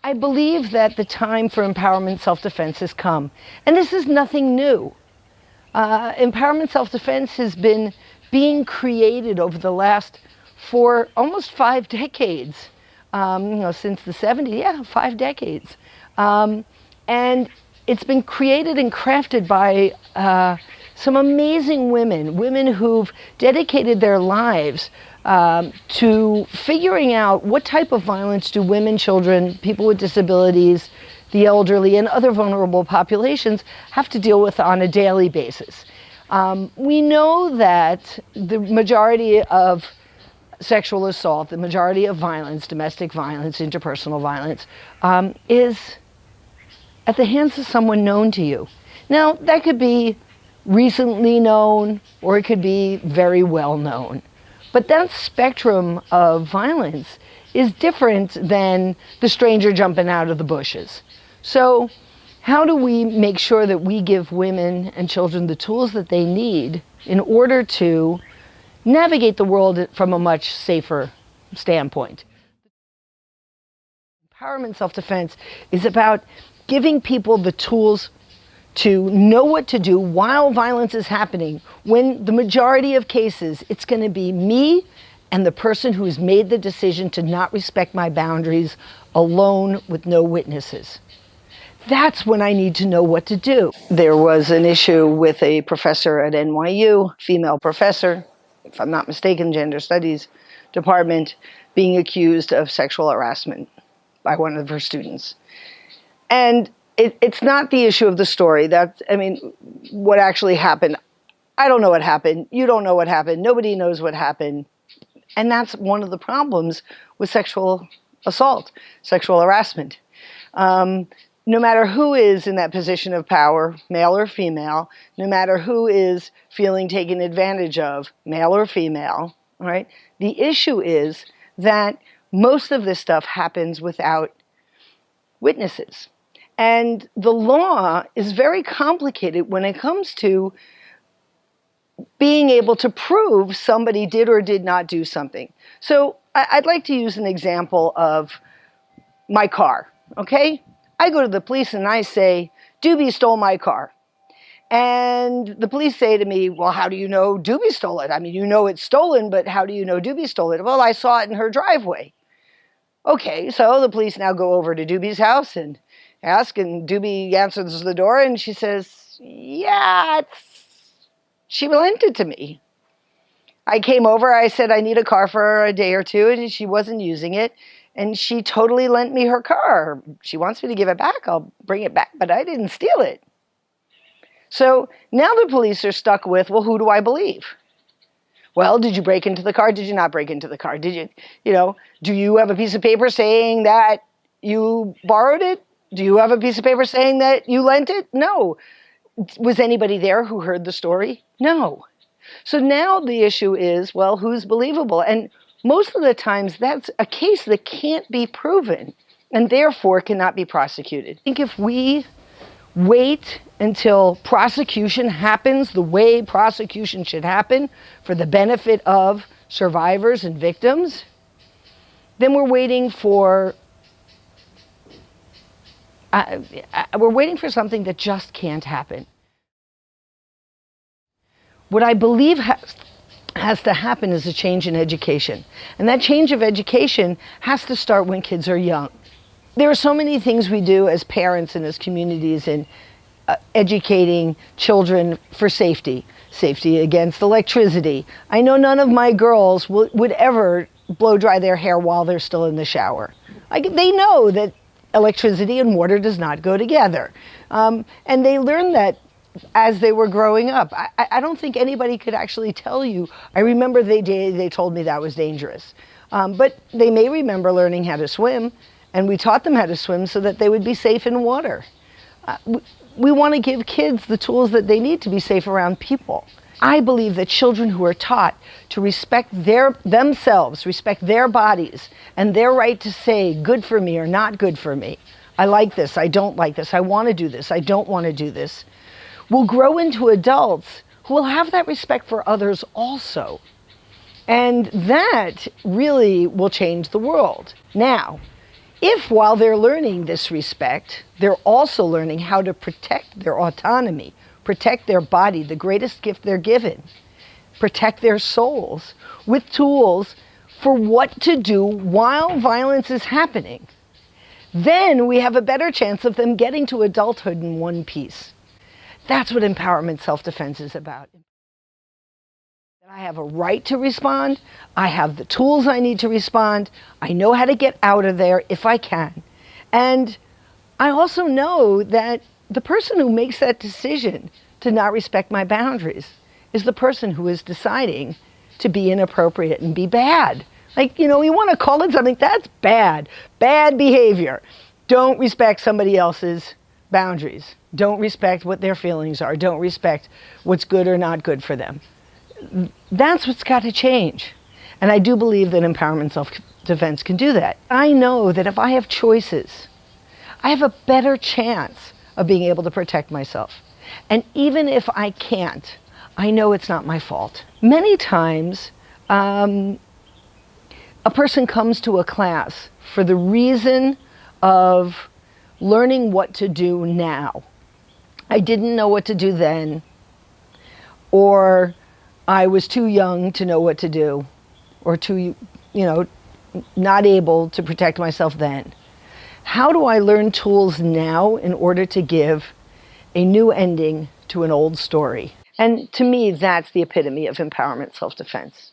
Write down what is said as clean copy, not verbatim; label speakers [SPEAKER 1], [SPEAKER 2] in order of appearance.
[SPEAKER 1] I believe that the time for empowerment self-defense has come. And this is nothing new. Empowerment self-defense has been being created over the last almost 5 decades. Since the 70s, 5 decades. And it's been created and crafted by some amazing women who've dedicated their lives to figuring out what type of violence do women, children, people with disabilities, the elderly, and other vulnerable populations have to deal with on a daily basis. We know that the majority of sexual assault, the majority of violence, domestic violence, interpersonal violence, is at the hands of someone known to you. Now, that could be recently known, or it could be very well known. But that spectrum of violence is different than the stranger jumping out of the bushes. So how do we make sure that we give women and children the tools that they need in order to navigate the world from a much safer standpoint? Empowerment self-defense is about giving people the tools to know what to do while violence is happening, when the majority of cases, it's going to be me and the person who has made the decision to not respect my boundaries alone with no witnesses. That's when I need to know what to do. There was an issue with a professor at NYU, female professor, if I'm not mistaken, gender studies department, being accused of sexual harassment by one of her students. And it's not the issue of the story. What actually happened, I don't know what happened. You don't know what happened. Nobody knows what happened. And that's one of the problems with sexual assault, sexual harassment. No matter who is in that position of power, male or female, no matter who is feeling taken advantage of, male or female, right? The issue is that most of this stuff happens without witnesses. And the law is very complicated when it comes to being able to prove somebody did or did not do something. So I'd like to use an example of my car, okay? I go to the police and I say, Doobie stole my car. And the police say to me, well, how do you know Doobie stole it? I mean, you know it's stolen, but how do you know Doobie stole it? Well, I saw it in her driveway. Okay, so the police now go over to Doobie's house and ask, and Doobie answers the door and she says, yeah, she lent it to me. I came over, I said I need a car for a day or two, and she wasn't using it. And she totally lent me her car. She wants me to give it back. I'll bring it back, but I didn't steal it. So now the police are stuck with, well, who do I believe? Well, did you break into the car? Did you not break into the car? Did you, do you have a piece of paper saying that you borrowed it? Do you have a piece of paper saying that you lent it? No. Was anybody there who heard the story? No. So now the issue is, well, who's believable? And most of the times that's a case that can't be proven and therefore cannot be prosecuted. I think if we wait until prosecution happens the way prosecution should happen for the benefit of survivors and victims, then we're waiting for something that just can't happen. What I believe has to happen is a change in education. And that change of education has to start when kids are young. There are so many things we do as parents and as communities in educating children for safety. Safety against electricity. I know none of my girls would ever blow dry their hair while they're still in the shower. They know that electricity and water does not go together. And they learn that as they were growing up. I don't think anybody could actually tell you. I remember they told me that was dangerous. But they may remember learning how to swim, and we taught them how to swim so that they would be safe in water. We want to give kids the tools that they need to be safe around people. I believe that children who are taught to respect themselves, respect their bodies, and their right to say good for me or not good for me, I like this, I don't like this, I want to do this, I don't want to do this, will grow into adults who will have that respect for others also. And that really will change the world. Now, If while they're learning this respect, they're also learning how to protect their autonomy, protect their body, the greatest gift they're given, protect their souls with tools for what to do while violence is happening, then we have a better chance of them getting to adulthood in one piece. That's what empowerment self-defense is about. I have a right to respond. I have the tools I need to respond. I know how to get out of there if I can. And I also know that the person who makes that decision to not respect my boundaries is the person who is deciding to be inappropriate and be bad. Like, you want to call it something, that's bad. Bad behavior. Don't respect somebody else's boundaries. Don't respect what their feelings are. Don't respect what's good or not good for them. That's what's got to change. And I do believe that empowerment self-defense can do that. I know that if I have choices, I have a better chance of being able to protect myself. And even if I can't, I know it's not my fault. Many times, a person comes to a class for the reason of learning what to do now. I didn't know what to do then, or I was too young to know what to do, or too, not able to protect myself then. How do I learn tools now in order to give a new ending to an old story? And to me, that's the epitome of empowerment self-defense.